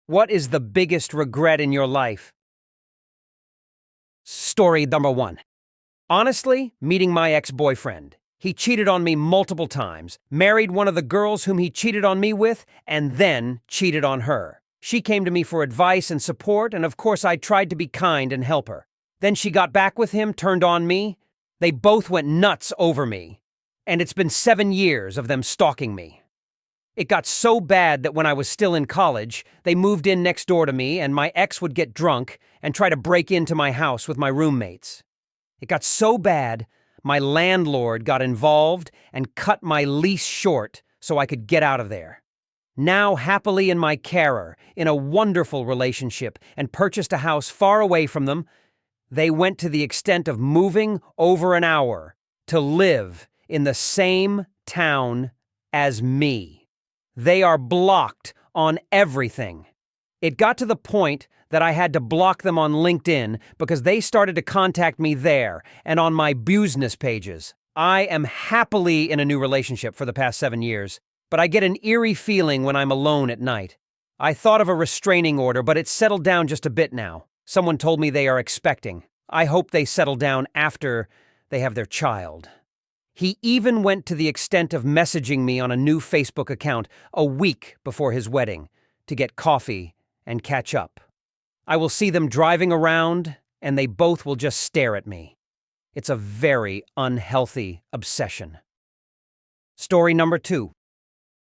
What is the biggest regret in your life? Story number 1. Honestly, meeting my ex-boyfriend. He cheated on me multiple times, married one of the girls whom he cheated on me with, and then cheated on her. She came to me for advice and support, and of course I tried to be kind and help her. Then she got back with him, turned on me. They both went nuts over me. And it's been 7 years of them stalking me. It got so bad that when I was still in college, they moved in next door to me, and my ex would get drunk and try to break into my house with my roommates. It got so bad, my landlord got involved and cut my lease short so I could get out of there. Now happily in my carer, in a wonderful relationship, and purchased a house far away from them, they went to the extent of moving over an hour to live in the same town as me. They are blocked on everything. It got to the point that I had to block them on LinkedIn because they started to contact me there and on my business pages. I am happily in a new relationship for the past 7 years, but I get an eerie feeling when I'm alone at night. I thought of a restraining order, but it's settled down just a bit now. Someone told me they are expecting. I hope they settle down after they have their child. He even went to the extent of messaging me on a new Facebook account a week before his wedding to get coffee and catch up. I will see them driving around, and they both will just stare at me. It's a very unhealthy obsession. Story number 2.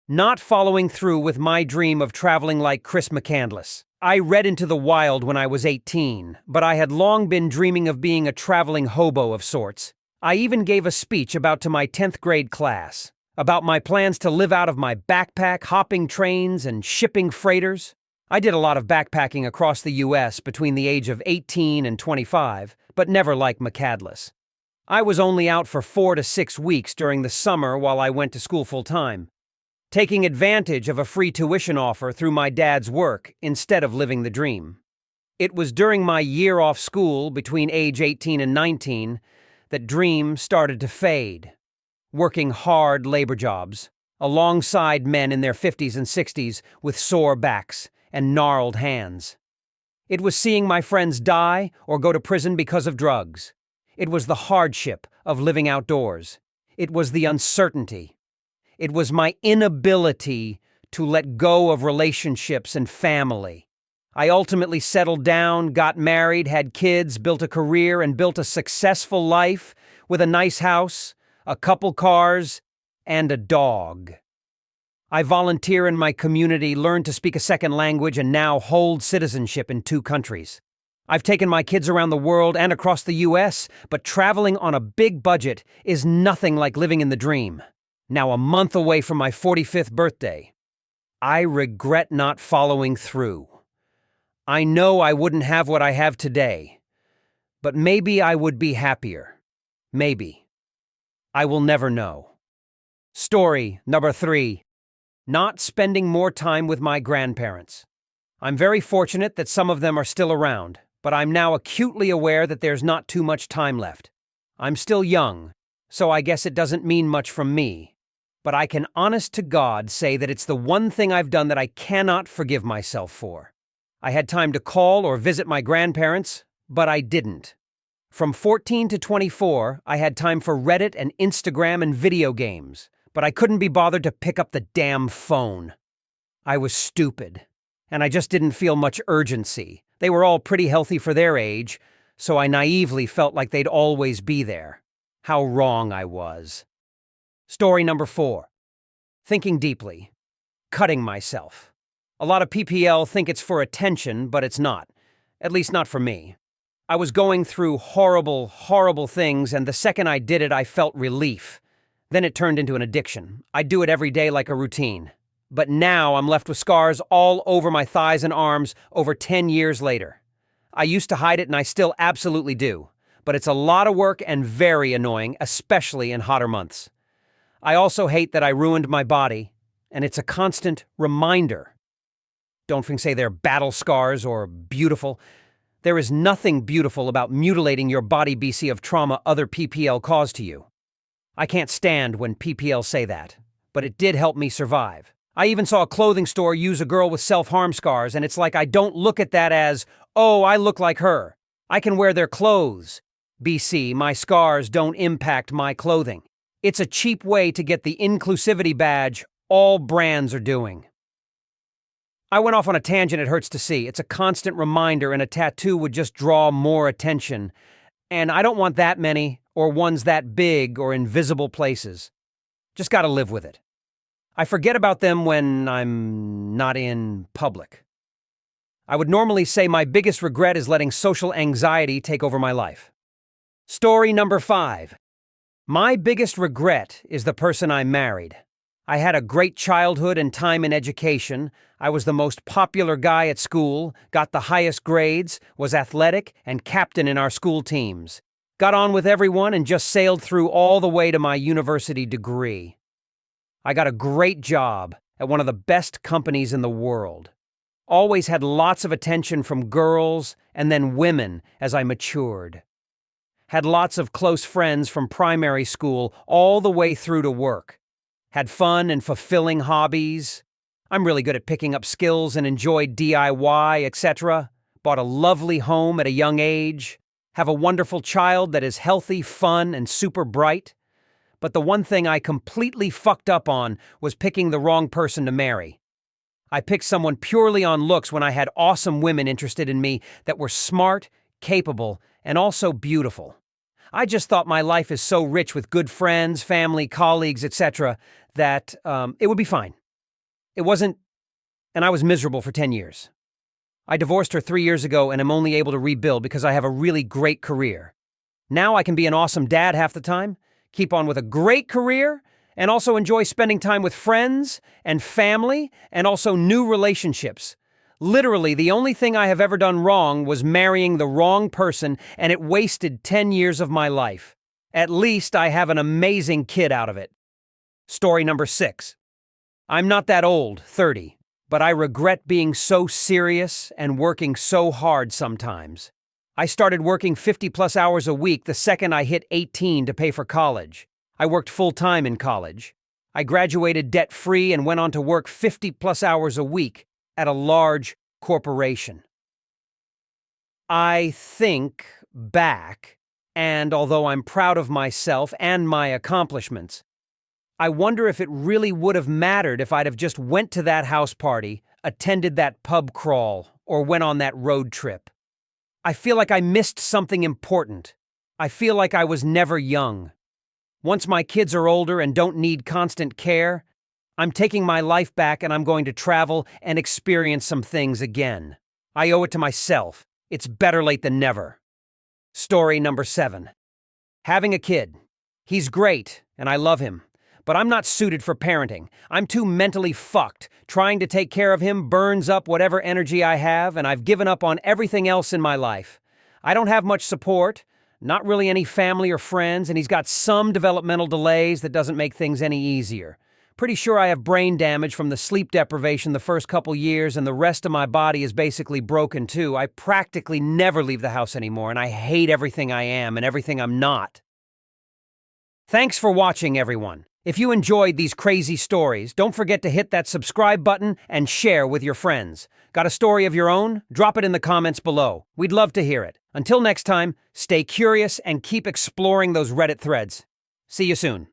Not following through with my dream of traveling like Chris McCandless. I read into the wild when I was 18, but I had long been dreaming of being a traveling hobo of sorts. I even gave a speech to my 10th grade class, about my plans to live out of my backpack, hopping trains and shipping freighters. I did a lot of backpacking across the U.S. between the age of 18 and 25, but never like McCandless. I was only out for 4 to 6 weeks during the summer while I went to school full-time, taking advantage of a free tuition offer through my dad's work instead of living the dream. It was during my year off school between age 18 and 19 that dreams started to fade, working hard labor jobs, alongside men in their 50s and 60s with sore backs and gnarled hands. It was seeing my friends die or go to prison because of drugs. It was the hardship of living outdoors. It was the uncertainty. It was my inability to let go of relationships and family. I ultimately settled down, got married, had kids, built a career, and built a successful life with a nice house, a couple cars, and a dog. I volunteer in my community, learned to speak a second language, and now hold citizenship in 2 countries. I've taken my kids around the world and across the U.S., but traveling on a big budget is nothing like living in the dream. Now a month away from my 45th birthday, I regret not following through. I know I wouldn't have what I have today, but maybe I would be happier. Maybe. I will never know. Story number 3. Not spending more time with my grandparents. I'm very fortunate that some of them are still around, but I'm now acutely aware that there's not too much time left. I'm still young, so I guess it doesn't mean much from me, but I can honest to God say that it's the one thing I've done that I cannot forgive myself for. I had time to call or visit my grandparents, but I didn't. From 14 to 24, I had time for Reddit and Instagram and video games, but I couldn't be bothered to pick up the damn phone. I was stupid, and I just didn't feel much urgency. They were all pretty healthy for their age, so I naively felt like they'd always be there. How wrong I was. Story number 4. Thinking deeply. Cutting myself. A lot of PPL think it's for attention, but it's not. At least not for me. I was going through horrible, horrible things, and the second I did it, I felt relief. Then it turned into an addiction. I do it every day like a routine. But now I'm left with scars all over my thighs and arms over 10 years later. I used to hide it, and I still absolutely do. But it's a lot of work and very annoying, especially in hotter months. I also hate that I ruined my body, and it's a constant reminder. Don't say they're battle scars or beautiful. There is nothing beautiful about mutilating your body BC of trauma other PPL caused to you. I can't stand when PPL say that, but it did help me survive. I even saw a clothing store use a girl with self-harm scars, and it's like I don't look at that as, oh, I look like her. I can wear their clothes. BC, my scars don't impact my clothing. It's a cheap way to get the inclusivity badge all brands are doing. I went off on a tangent, it hurts to see. It's a constant reminder, and a tattoo would just draw more attention. And I don't want that many, or ones that big, or in visible places. Just gotta live with it. I forget about them when I'm not in public. I would normally say my biggest regret is letting social anxiety take over my life. Story number 5. My biggest regret is the person I married. I had a great childhood and time in education. I was the most popular guy at school, got the highest grades, was athletic, and captain in our school teams. Got on with everyone and just sailed through all the way to my university degree. I got a great job at one of the best companies in the world. Always had lots of attention from girls and then women as I matured. Had lots of close friends from primary school all the way through to work. Had fun and fulfilling hobbies. I'm really good at picking up skills and enjoyed DIY, etc. Bought a lovely home at a young age. Have a wonderful child that is healthy, fun, and super bright. But the one thing I completely fucked up on was picking the wrong person to marry. I picked someone purely on looks when I had awesome women interested in me that were smart, capable, and also beautiful. I just thought my life is so rich with good friends, family, colleagues, etc., that it would be fine. It wasn't, and I was miserable for 10 years. I divorced her 3 years ago and am only able to rebuild because I have a really great career. Now I can be an awesome dad half the time, keep on with a great career, and also enjoy spending time with friends and family and also new relationships. Literally, the only thing I have ever done wrong was marrying the wrong person, and it wasted 10 years of my life. At least I have an amazing kid out of it. Story number 6. I'm not that old, 30, but I regret being so serious and working so hard sometimes. I started working 50-plus hours a week the second I hit 18 to pay for college. I worked full-time in college. I graduated debt-free and went on to work 50-plus hours a week at a large corporation. I think back, and although I'm proud of myself and my accomplishments, I wonder if it really would have mattered if I'd have just went to that house party, attended that pub crawl, or went on that road trip. I feel like I missed something important. I feel like I was never young. Once my kids are older and don't need constant care, I'm taking my life back and I'm going to travel and experience some things again. I owe it to myself. It's better late than never. Story number 7. Having a kid. He's great, and I love him. But I'm not suited for parenting. I'm too mentally fucked. Trying to take care of him burns up whatever energy I have, and I've given up on everything else in my life. I don't have much support, not really any family or friends, and he's got some developmental delays that doesn't make things any easier. Pretty sure I have brain damage from the sleep deprivation the first couple years, and the rest of my body is basically broken too. I practically never leave the house anymore, and I hate everything I am and everything I'm not. Thanks for watching, everyone. If you enjoyed these crazy stories, don't forget to hit that subscribe button and share with your friends. Got a story of your own? Drop it in the comments below. We'd love to hear it. Until next time, stay curious and keep exploring those Reddit threads. See you soon.